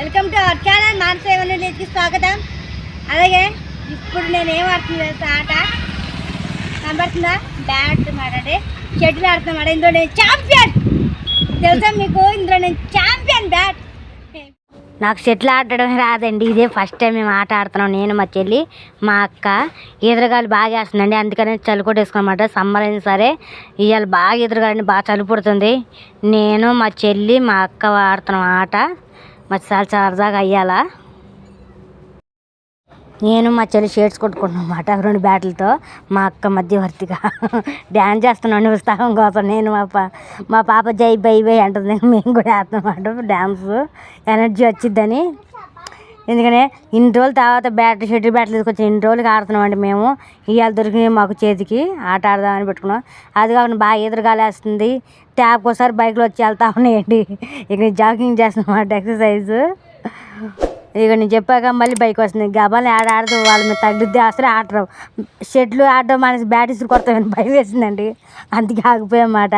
Welcome to our channel మానసేవకి స్వాగతం. అలాగే ఇప్పుడు నేను ఏం ఆడుతున్నా ఆట కనబడుతుందా? బ్యాట్ మాట్లాడే షటిల్ ఆడుతున్నమాట. ఇందులో నేను ఛాంపియన్ తెలుసా మీకు? ఇందులో నేను ఛాంపియన్ బ్యాట్. నాకు షటిల్ ఆడడం రాదండి, ఇదే ఫస్ట్ టైం మేము ఆట ఆడుతున్నాం. నేను మా చెల్లి మా అక్క. ఎదురుగాలు బాగా వేస్తుందండి, అందుకని చలికోట వేసుకోనమాట. సమ్మర్ అయినా సరే ఇవాళ బాగా ఎదురుగాలండి, బాగా చలి పుడుతుంది. నేను మా చెల్లి మా అక్క ఆడుతున్నాం ఆట. మరి చాలా సరదాగా అయ్యాలా. నేను మా చెల్లి షేడ్స్ కొట్టుకుంటున్నాం అన్నమాట 2 బ్యాట్లతో. మా అక్క మధ్యవర్తిగా డ్యాన్స్ చేస్తున్నాను ఉత్సాహం కోసం. నేను మా పాప జై బై బై అంటుంది, మేము కూడా వేస్తున్నాం డ్యాన్స్, ఎనర్జీ వచ్చిద్దని. ఎందుకని ఇన్ని రోజుల తర్వాత షటిల్ బ్యాట్లు తీసుకొచ్చి ఇన్ని రోజులకి ఆడుతున్నామండి మేము. ఇవాళ దొరికినాయి మాకు చేతికి, ఆట ఆడదామని పెట్టుకున్నాం. అది కాకుండా బాగా ఎదురుగాలేస్తుంది. ట్యాప్కి ఒకసారి బైక్లో వచ్చి వెళ్తా ఉన్నాయండి. ఇక నేను జాగింగ్ చేస్తున్నామాట, ఎక్సర్సైజ్. ఇక నేను చెప్పాక మళ్ళీ బైక్ వస్తుంది. గబాలని ఆడుతూ వాళ్ళ మీద తగ్గిద్ది, అసలు ఆడరు. షెట్లు ఆడడం మనకి బ్యాట్ ఇసురు కొడతామని భయం వేసిందండి, అందుకే ఆగిపోయామాట.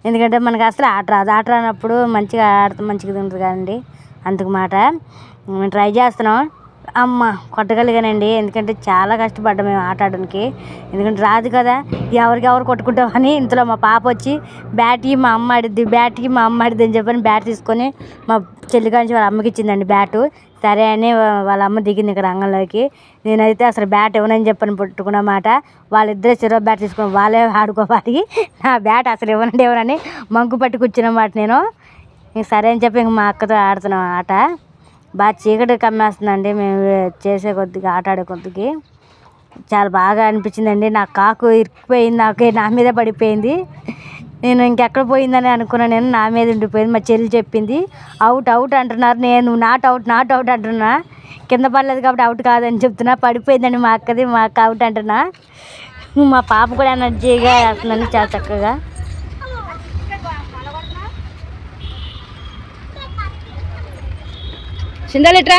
ఎందుకంటే మనకి అసలు ఆట రానప్పుడు మంచిగా ఆడుతూ మంచిగా ఉంటుంది కదండి, అందుకు మాట మేము ట్రై చేస్తున్నాం. అమ్మ కొట్టగలిగానండి, ఎందుకంటే చాలా కష్టపడ్డాం మేము ఆట ఆడడానికి. ఎందుకంటే రాదు కదా, ఎవరు కొట్టుకుంటామని. ఇంతలో మా పాప వచ్చి బ్యాట్కి మా అమ్మ ఆడిద్ది అని చెప్పని బ్యాట్ తీసుకొని మా చెల్లి కాంచి వాళ్ళ అమ్మకి ఇచ్చిందండి బ్యాటు. సరే అని వాళ్ళ అమ్మ దిగింది ఇక్కడ రంగంలోకి. నేనైతే అసలు బ్యాట్ ఇవ్వనని చెప్పని పట్టుకున్నమాట. వాళ్ళిద్దరే చెరో బ్యాట్ తీసుకొని వాళ్ళే ఆడుకోవాలి, నా బ్యాట్ అసలు ఇవ్వనని మంకు పట్టి కూర్చున్నమాట నేను. ఇంక సరే అని చెప్పి ఇంక మా అక్కతో ఆడుతున్నాం ఆట. బాగా చీకటి కమ్మేస్తుందండి మేము చేసే కొద్దిగా, ఆట ఆడే కొద్దికి. చాలా బాగా అనిపించిందండి. నా కాకు ఇరికిపోయింది, నా మీద పడిపోయింది. నేను ఇంకెక్కడ పోయిందని అనుకున్నాను, నేను నా మీద ఉండిపోయింది. మా చెల్లి చెప్పింది అవుట్ అంటున్నారు, నేను నాట్ అవుట్ అంటున్నా. కింద పడలేదు కాబట్టి అవుట్ కాదని చెప్తున్నా. పడిపోయిందండి మా అక్క అవుట్ అంటున్నా. మా పాప కూడా ఎనర్జీగా వేస్తుందండి చాలా చక్కగా. చిందాలిట్రా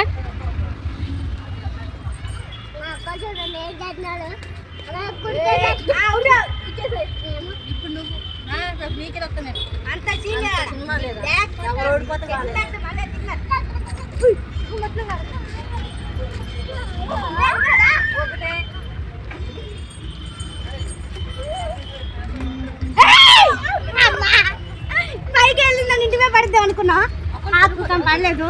పైకి వెళ్ళిందని ఇంటిపై పడిద్దాం అనుకున్నా, పడలేదు.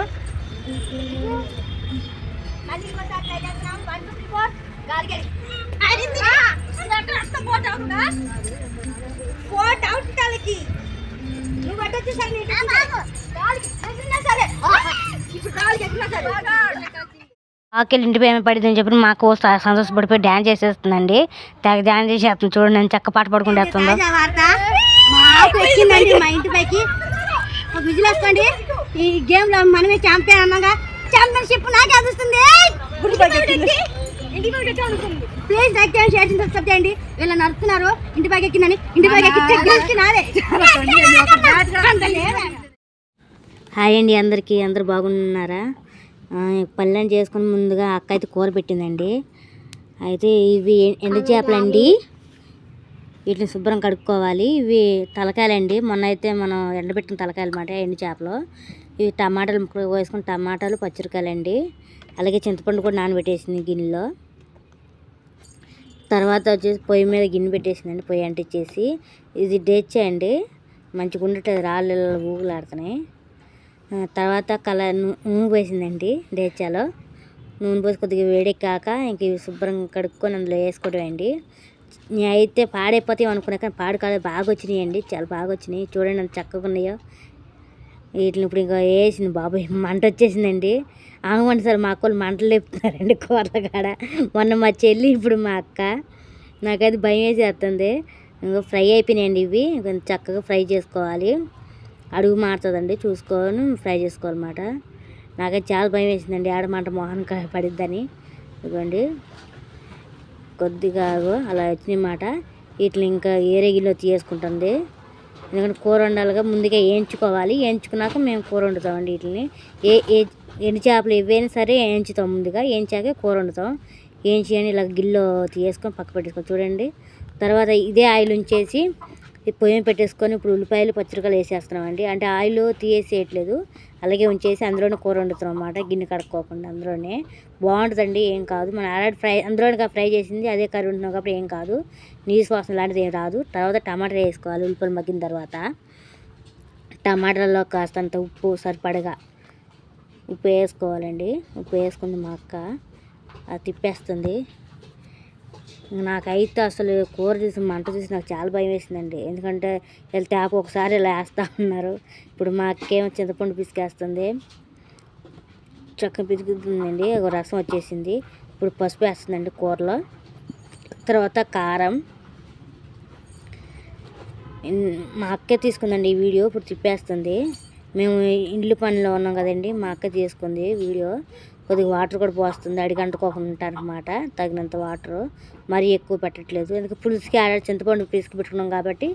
ఆకెళ్ళి ఇంటిపై ఏమి పడింది అని చెప్పి మాకు సంతోషపడిపోయి డ్యాన్స్ చేసేస్తుందండి. తెగ డ్యాన్స్ చేసేస్తుంది చూడండి, నేను చక్క పాట పడుకుంటూ వేస్తుందో. మా ఇంటి పైకి విజిల్ వేసుకోండి. ఈ గేమ్ లో మనమే ఛాంపియన్ అన్నాగా, ఛాంపియన్షిప్ నాకే అందుతుంది. ప్లీజ్ లైక్ చేయండి, షేర్ చేయండి, సబ్స్క్రైబ్ చేయండి. వీళ్ళు నడుస్తున్నారు ఇంటి పైకి ఎక్కిందని, ఇంటి పైకి హాయ్ అండి అందరికీ. అందరు బాగున్నారా? పళ్ళని చేసుకొని ముందుగా అక్క అయితే కూర పెట్టిందండి. అయితే ఇవి ఎండు చేపలండి, వీటిని శుభ్రం కడుక్కోవాలి. ఇవి తలకాయలండి, మొన్న అయితే మనం ఎండబెట్టిన తలకాయలు అన్నమాట, ఎండు చేపలు. ఇవి టమాటాలు ముక్కలు వేసుకుని టమాటాలు పచ్చిమిరకాయలండి, అలాగే చింతపండు కూడా నానబెట్టేసింది గిన్నెలో. తర్వాత వచ్చేసి పొయ్యి మీద గిన్నె పెట్టేసిందండి, పొయ్యి అంటించేసి. ఇది డేచేయండి, మంచిగా ఉండేది, రాళ్ళు ఊగులాడుతున్నాయి. తర్వాత నూనె పోసిందండి డేచాలో. నూనె పోసి కొద్దిగా వేడెక్కాక ఇంక ఇవి శుభ్రంగా కడుక్కొని అందులో వేసుకోవడమండి. అయితే పాడైపోతాయి అనుకున్నా, కానీ పాడు కాలేదు, బాగా వచ్చినాయండి, చాలా బాగా వచ్చినాయి. చూడండి అంత చక్కగా ఉన్నాయో. వీటిని ఇప్పుడు ఇంకా వేసింది బాబాయ్, మంట వచ్చేసిందండి. ఆగమంటే సార్ మా అక్కలు మంటలు లేపుతున్నారండి కూరల కాడ. మొన్న మా చెల్లి, ఇప్పుడు మా అక్క. నాకైతే భయం వేసేస్తుంది. ఇంకా ఫ్రై అయిపోయినాయండి ఇవి, కొంచెం చక్కగా ఫ్రై చేసుకోవాలి. అడుగు మారుతుందండి, చూసుకొని ఫ్రై చేసుకోవాలన్నమాట. నాకైతే చాలా భయం వేసిందండి, ఆడమంట మొహన్ పడిద్దని. ఇదిగోండి కొద్దిగా అలా వచ్చినాయన్నమాట. వీటిని ఇంకా ఏరే గిన్నెలో చేసుకుంటుంది, ఎందుకంటే కూర వండాలిగా. ముందుగా వేయించుకోవాలి, వేయించుకున్నాక మేము కూర వండుతామండి. వీటిని ఎండు చేపలు ఏవైనా సరే వేయించుతాం, ముందుగా వేయించాకే కూర వండుతాం. వేయించి ఇలా గిన్నెలో తీసుకొని పక్క పెట్టేసుకోవాలి. చూడండి, తర్వాత ఇదే ఆయిల్ ఉంచేసి పొయ్యి పెట్టేసుకొని ఇప్పుడు ఉల్లిపాయలు పచ్చిమిరపకాయలు వేసేస్తున్నామండి. అంటే ఆయిల్ తీసేయట్లేదు, అలాగే ఉంచేసి అందులోనే కూర వండుతాం అన్నమాట, గిన్నె కడుక్కోకుండా అందులోనే. బాగుంటుందండి, ఏం కాదు. మనం ఆల్రెడీ అందులోనే ఫ్రై చేసింది అదే కర్రీ ఉంటున్నాం కాబట్టి ఏం కాదు, నీసు వాసన లాంటిది ఏం రాదు. తర్వాత టమాటా వేసుకోవాలి, ఉల్లిపాయలు మగ్గిన తర్వాత టమాటాల్లో కాస్తంత ఉప్పు సరిపడగా ఉప్పు వేసుకోవాలండి. ఉప్పు వేసుకుంది మా అక్క, అది తిప్పేస్తుంది. నాకైతే అసలు కూర చూసి మంట చూసి నాకు చాలా భయం వేసిందండి, ఎందుకంటే వీళ్ళు తేప ఒకసారి ఇలా వేస్తూ ఉన్నారు. ఇప్పుడు మా అక్కేమో చింతపండు పిసికేస్తుంది, చక్క పిసుకుతుందండి, ఒక రసం వచ్చేసింది. ఇప్పుడు పసుపు వేస్తుందండి కూరలో, తర్వాత కారం. మా అక్కే తీసుకుందండి ఈ వీడియో, ఇప్పుడు తిప్పేస్తుంది. మేము ఇండ్లు పనిలో ఉన్నాం కదండి, మా అక్క తీసుకుంది వీడియో. కొద్దిగా వాటర్ కూడా పోస్తుంది, అడిగంటుకోకుండా ఉంటారనమాట, తగినంత వాటరు, మరీ ఎక్కువ పెట్టట్లేదు. ఎందుకంటే పులుసుకి ఆడ చింతపండు పిసుకు పెట్టుకున్నాం కాబట్టి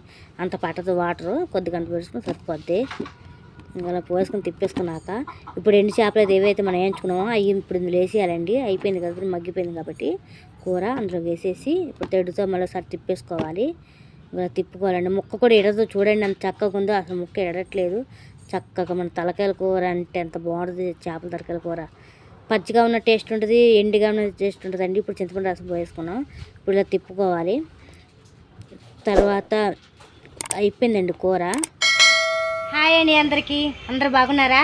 అంత పట్టదు వాటరు, కొద్దిగా గంట పెట్టుకుని సరిపోద్ది. ఇలా పోసుకొని తిప్పేసుకున్నాక ఇప్పుడు ఎండు చేపలు అయితే ఏవైతే మనం వేయించుకున్నామో అవి ఇప్పుడు ఇందులో వేసేయాలండి. అయిపోయింది కదా, మగ్గిపోయింది కాబట్టి కూర అందులో వేసేసి ఇప్పుడు తెడ్డుతో మళ్ళీ ఒకసారి తిప్పేసుకోవాలి. ఇలా తిప్పుకోవాలండి. ముక్క కూడా ఎడదు చూడండి, అంత చక్కగా ఉందో, అసలు ముక్క ఎడట్లేదు. చక్కగా మన తలకాయల కూర అంటే ఎంత బాగుంటుంది, చేపల తలకాయల కూర. పచ్చిగా ఉన్న టేస్ట్ ఉంటుంది, ఎండిగా ఉన్న టేస్ట్ ఉంటుంది అండి. ఇప్పుడు చింతపండు రసం పోసుకున్నాం, ఇప్పుడు ఇలా తిప్పుకోవాలి. తర్వాత అయిపోయిందండి కూర. హాయ్ అండి అందరికీ, అందరూ బాగున్నారా?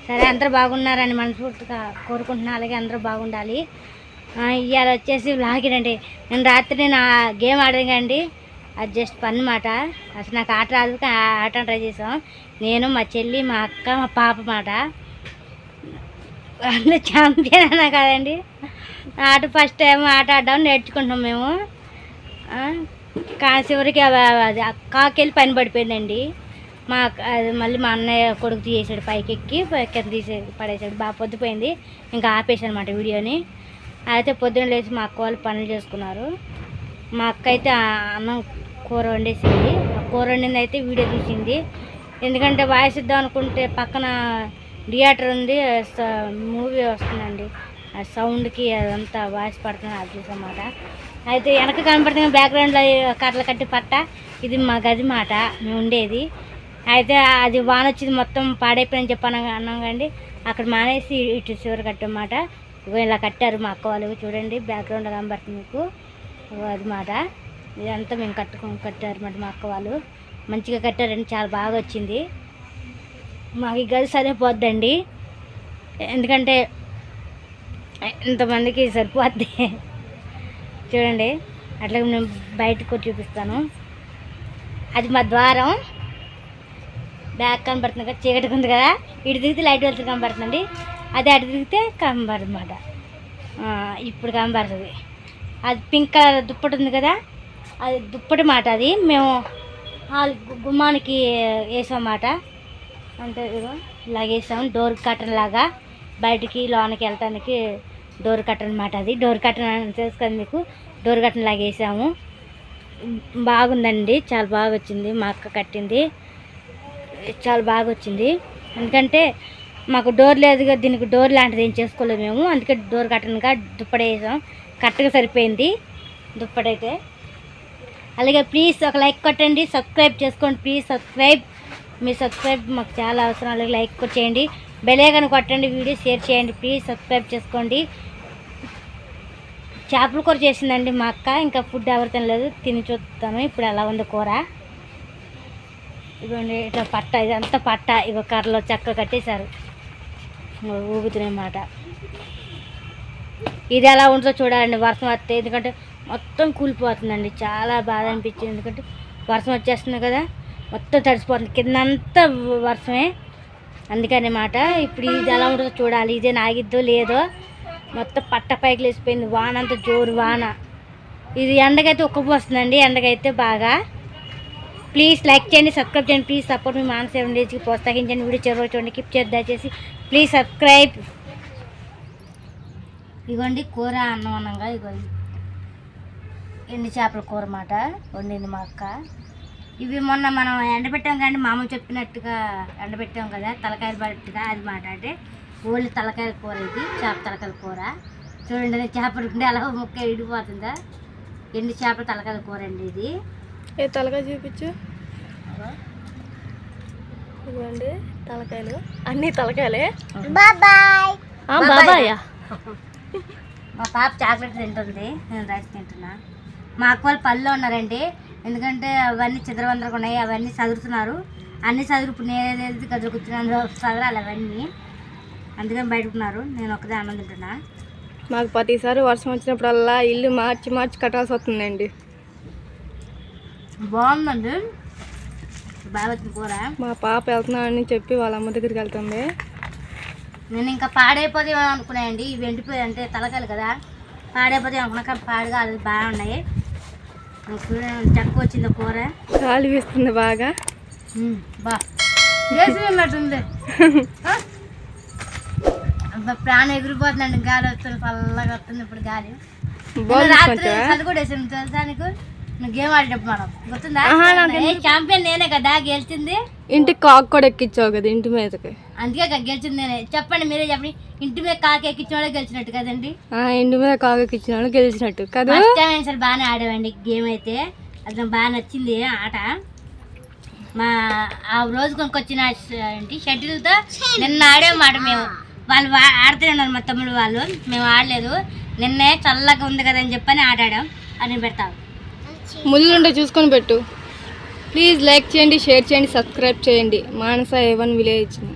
సరే, అందరూ బాగున్నారని మనస్ఫూర్తిగా కోరుకుంటున్నా, అలాగే అందరూ బాగుండాలి. ఇవాళ వచ్చేసి లాగినండి, నేను రాత్రి గేమ్ ఆడాను అండి, అది జస్ట్ పని మాట. అసలు నాకు ఆట రాదు, ఆట ట్రై చేసాం నేను, మా చెల్లి, మా అక్క, మా పాప మాట. అందులో ఛాంపియన్ అన్నా కదండి ఆట. ఫస్ట్ టైం ఆట ఆడడం నేర్చుకుంటున్నాం మేము. చివరికి అది కాకెళ్ళి పైన పడిపోయిందండి. మళ్ళీ మా అన్నయ్య కొడుకు తీసేసాడు, పైకి ఎక్కి కింద పడేసాడు. బాగా పొద్దుపోయింది, ఇంకా ఆపేసాను అనమాట వీడియోని. అయితే పొద్దున్న లేచి మా అక్క వాళ్ళు పనులు చేసుకున్నారు. మా అక్క అయితే అన్నం కూర వండేసింది, కూర వండింది అయితే వీడియో తీసింది. ఎందుకంటే వాయిస్ ఇద్దాం అనుకుంటే పక్కన థియేటర్ ఉంది, మూవీ వస్తుందండి, ఆ సౌండ్కి అదంతా వాయిస్ పడుతుంది, అది చూసన్నమాట. అయితే వెనక కనపడుతుంది బ్యాక్గ్రౌండ్లో కర్రలు కట్టి పట్ట, ఇది మా గది మాట మేము ఉండేది. అయితే అది వాన వచ్చింది, మొత్తం పాడైపోయిందని చెప్పాను అన్నాం కండి, అక్కడ మానేసి ఇటు చివరి కట్టమాట. ఇలా కట్టారు మా అక్క వాళ్ళు, చూడండి బ్యాక్గ్రౌండ్ కనబడుతుంది మీకు, అది మాట. ఇదంతా మేము కట్టారు మాట మా అక్క వాళ్ళు, మంచిగా కట్టారండి, చాలా బాగా వచ్చింది. మాకు ఈ గది సరిపోద్దండి, ఎందుకంటే ఇంతమందికి సరిపోద్ది. చూడండి అట్లాగే నేను బయటకు వచ్చి చూపిస్తాను. అది మా ద్వారం, బ్యాక్ కనబడుతుంది కదా, చీకటిగా ఉంది కదా, ఇటు తిరిగితే లైట్ వెళ్తుంది కనబడుతుందండి, అది అటు తిరిగితే కనబడుతుంది అన్నమాట. ఇప్పుడు కనబడుతుంది. అది పింక్ కలర్ దుప్పటి ఉంది కదా, అది దుప్పటి మాట. అది మేము గుమ్మానికి వేసామన్నమాట, అంటే ఇలాగ వేసాము, డోర్ కర్టన్ లాగా, బయటికి లోనికి వెళ్ళటానికి డోర్ కర్టన్ అన్నమాట. అది డోర్ కర్టన్ తెలుసు కదా మీకు, డోర్ కర్టన్ లాగా వేసాము. బాగుందండి, చాలా బాగా వచ్చింది, మా అక్క కట్టింది, చాలా బాగా వచ్చింది. ఎందుకంటే మాకు డోర్ లేదు కదా, దీనికి డోర్ లాంటిది ఏం చేసుకోలేదు మేము, అందుకే డోర్ కర్టన్గా దుప్పటి వేసాం, కరెక్ట్గా సరిపోయింది దుప్పటైతే. అలాగే ప్లీజ్ ఒక లైక్ కొట్టండి, సబ్స్క్రైబ్ చేసుకోండి ప్లీజ్, మీ సబ్స్క్రైబ్ మాకు చాలా అవసరం. అలాగే లైక్ చేయండి, బెల్ ఐకాన్ కొట్టండి, వీడియో షేర్ చేయండి ప్లీజ్, సబ్స్క్రైబ్ చేసుకోండి. చేపల కూర చేసిందండి మా అక్క, ఇంకా ఫుడ్ ఎవరు తినలేదు, తిని చూస్తాను ఇప్పుడు ఎలా ఉంది కూర. ఇదిగోండి ఇట్లా పట్ట, ఇదంతా పట్ట, ఇగో కర్రలో చక్క కట్టేశారు, ఊగుతున్నాయన్నమాట. ఇది ఎలా ఉంటుందో చూడాలండి వర్షం వస్తే, ఎందుకంటే మొత్తం కూలిపోతుందండి, చాలా బాధ అనిపించింది. ఎందుకంటే వర్షం వచ్చేస్తుంది కదా, మొత్తం తడిసిపోతుంది, కిందంతా వర్షమే, అందుకని మాట. ఇప్పుడు ఇది ఎలా ఉంటుందో చూడాలి, ఇదే నాగిద్దో లేదో, మొత్తం పట్ట పైకి లేచిపోయింది, వాన అంతా జోరు వాన. ఇది ఎండకైతే ఉక్కపోస్తుందండి, ఎండకైతే బాగా. ప్లీజ్ లైక్ చేయండి, సబ్స్క్రైబ్ చేయండి ప్లీజ్, సపోర్ట్ మీ మానస విలేజ్కి ప్రోత్సహించండి. వీడియో చివరి చూడండి, కిప్ చేద్దాం దయచేసి ప్లీజ్ సబ్స్క్రైబ్. ఇగోండి కూర అన్నం అన్నంగా, ఇగో ఎండు చేపల కూర మాట వండింది మా అక్క. ఇవి మొన్న మనం ఎండబెట్టాం కానీ మామూలు చెప్పినట్టుగా ఎండబెట్టాం కదా, తలకాయలు పట్టుగా, అది మాట. అంటే ఓన్లీ తలకాయల కూర, ఇది చేప తలకాయల కూర. చూడండి అది చేపలు ఉంటే అలా ముక్క ఇడిపోతుందా, ఎండు చేపల తలకాయల కూర అండి ఇది. ఏ తలకాయ చూపించు, ఇదిగోండి తలకాయలు, అన్ని తలకాయలే. బాబాయ్ బాబాయ్. మా పాప చాక్లెట్ తింటుంది, నేను రైస్ తింటున్నా. మా అక్క వాళ్ళు పళ్ళలో ఉన్నారండి, ఎందుకంటే అవన్నీ చిద్రవందరగా ఉన్నాయి, అవన్నీ చదువుతున్నారు. అన్నీ చదువు ఇప్పుడు నేనేది గదులు కూర్చున్నాను, చదవాలి అవన్నీ, అందుకని బయటకున్నారు. నేను ఒక్కదే అన్నం తింటున్నా. మాకు ప్రతిసారి వర్షం వచ్చినప్పుడల్లా ఇల్లు మార్చి మార్చి కట్టాల్సి వస్తుందండి. బాగుందండి, బాగా వచ్చింది కూర. మా పాప వెళ్తున్నా అని చెప్పి వాళ్ళ అమ్మ దగ్గరికి వెళ్తుంది. నేను ఇంకా పాడైపోతే అనుకున్నాయండి, ఇవి ఎండిపోయి అంటే తలకాయలు కదా, పాడైపోతే అనుకున్నా, కానీ పాడు కాదు, బాగా ఉన్నాయి. చక్క వచ్చింది కూర, గాలి వేస్తుంది బాగా. బాగుంది. ప్రాణం ఎగిరిపోతుందండి, గాలి వస్తుంది, చల్లగా వస్తుంది ఇప్పుడు గాలి. రాత్రి చలి కూడా వేసాను తెలుసా నీకు, నువ్వు గేమ్ ఆడేటప్పుడు మనం గుర్తుందా? ఛాంపియన్ నేనే కదా గెలిచింది. ఇంటికి కాకు కూడా ఎక్కించావు కదా ఇంటి మీదకి, అందుకే గెలిచింది నేనే. చెప్పండి, మీరే చెప్పండి, ఇంటి మీద కాకి ఎక్కించిన వాళ్ళే గెలిచినట్టు కదండి. ఇంటి మీద కాకు ఎక్కించిన వాళ్ళు గెలిచినట్టు కదా. సరే బాగానే ఆడామండి గేమ్ అయితే, అది నాకు బాగా నచ్చింది ఆట. మా ఆ రోజు కొనుక్కొచ్చిన ఏంటి షటిల్తో నిన్న ఆడేమాట మేము. వాళ్ళు ఆడుతూనే ఉన్నారు మా తమ్ముడు వాళ్ళు, మేము ఆడలేదు. నిన్నే చల్లగా ఉంది కదా అని చెప్పని ఆడాం. అని పెడతావు, ముళ్ళుంటే చూసుకొని పెట్టు. ప్లీజ్ లైక్ చేయండి, షేర్ చేయండి, సబ్స్క్రైబ్ చేయండి మానస A1 విలేజ్ని.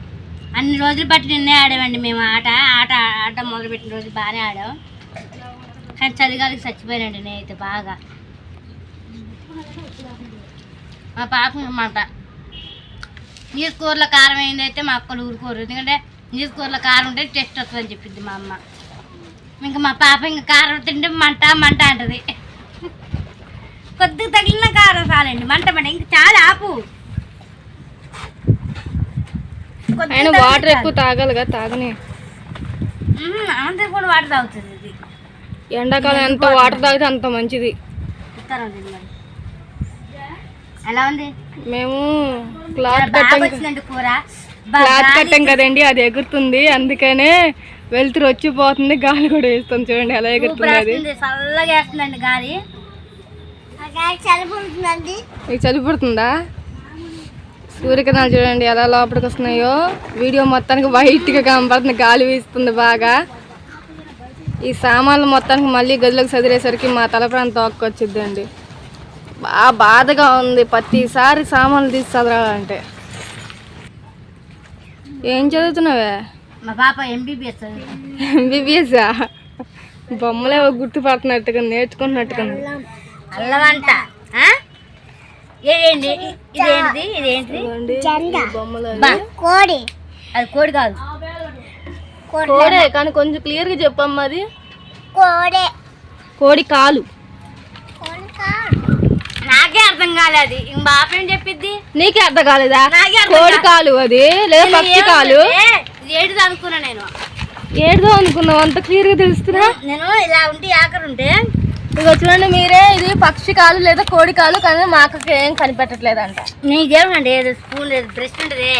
అన్ని రోజులు బట్టి నిన్నే ఆడామండి మేము ఆట. ఆట మొదలుపెట్టిన రోజు బాగానే ఆడాం, కానీ చలిగాలికి చచ్చిపోయానండి నేనైతే బాగా. మా పాప మాట నీసు కూరలో కారం అయింది అయితే మా అక్కలు ఊరుకోరు, ఎందుకంటే నీసు కూరలో కారం ఉంటే టేస్ట్ వస్తుందని చెప్పింది మా అమ్మ. ఇంకా మా పాప ఇంకా కారం తింటే మంట మంట అంటది. కొద్దిగా తగిలిన కారం చాలండి, మంట మంట ఇంకా చాలా ఆపు. వాటర్ ఎక్కువ తాగాలి కదా, తాగని. అందరు కూడా వాటర్ తాగుతుంది ఇది. ఎండాకాలం ఎంత వాటర్ తాగితే అంత మంచిది. ఎలా ఉంది? మేము క్లాత్ కట్టాం కదండి, అది ఎగురుతుంది, అందుకనే వెళ్తురు వచ్చిపోతుంది, గాలి కూడా వేస్తుంది. చూడండి ఎలా ఎగురుతుంది, అది చల్లగా వేస్తుందండి గాలి. మీకు చలి పుడుతుందా? సూర్యకిరణాలు చూడండి ఎలా లోపలికి వస్తున్నాయో. వీడియో మొత్తానికి వైట్గా కనపడుతుంది, గాలి వీస్తుంది బాగా. ఈ సామాన్లు మొత్తానికి మళ్ళీ గదిలోకి చదివేసరికి మా తల ప్రాంతం తోక్కొచ్చిద్దండి. బాగా బాధగా ఉంది ప్రతిసారి సామాన్లు తీసి చదవాలంటే. ఏం చదువుతున్నావే? మా పాప MBBS. MBBS బొమ్మలే గుర్తుపడుతున్నట్టుగా నేర్చుకుంటున్నట్టుగా. అల్లమంట ఏంటి ఇదేంటిది? ఇదేంటిది? బొమ్మలు కోడి. అది కోడి కాదు, కోడే, కానీ కొంచెం క్లియర్గా చెప్పమ్మా. అది కోడే, కోడి కాలు. నాకే అర్థం కాలేదు, ఇంక బాప ఏం చెప్పిద్ది? నీకే అర్థం కాలేదా? కోడి కాలు అది, లేదా పక్షి కాలు. ఏడుదో అనుకున్నా నేను. ఏడుదో అనుకున్నావు, అంత క్లియర్ గా తెలుస్తున్నా. నేను ఇలా ఉంటే ఆకరుంటే ఇక చూడండి మీరే, ఇది పక్షి కాలు లేదా కోడి కాలు, కానీ మా అక్కకి ఏం కనిపెట్టట్లేదంట. నీకేమండి ఏదో స్పూన్ లేదు, బ్రష్ ఉంటుంది,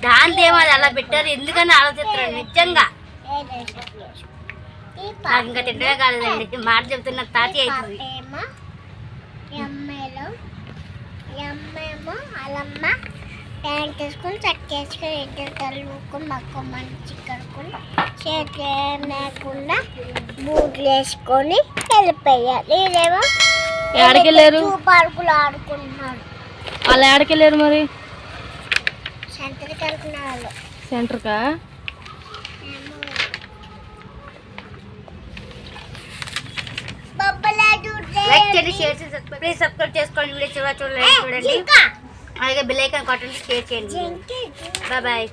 దాంట్లో ఏమో అది అలా పెట్టారు, ఎందుకని ఆలోచిస్తున్నాను నిజంగా. నాకు ఇంకా తింటే కాలేదండి, మాట చెప్తున్న తాతి అవుతుంది. అలమ్మ ట్యాంక్ వేసుకొని చక్కేసుకొని ఇద్దరు కలుపుకొని మక్కమ్మని చిక్కడుకొని చేతులు ఏం లేకుండా బూట్లు వేసుకొని వెళ్ళిపోయారు. వీళ్ళేమో ఎక్కడికెళ్ళారు? పార్కులు ఆడుకుంటున్నారు. వాళ్ళు ఎక్కడికెళ్ళారు మరి? సెంటర్కి వెళ్తున్నారు వాళ్ళు. సెంటర్కా? లైక్ చేయండి, షేర్ చేయండి, ప్లీజ్ సబ్స్క్రైబ్ చేసుకోండి. వీడియో చూడండి, అలాగే బెల్ ఐకాన్ కొట్టండి, షేర్ చేయండి. Bye bye.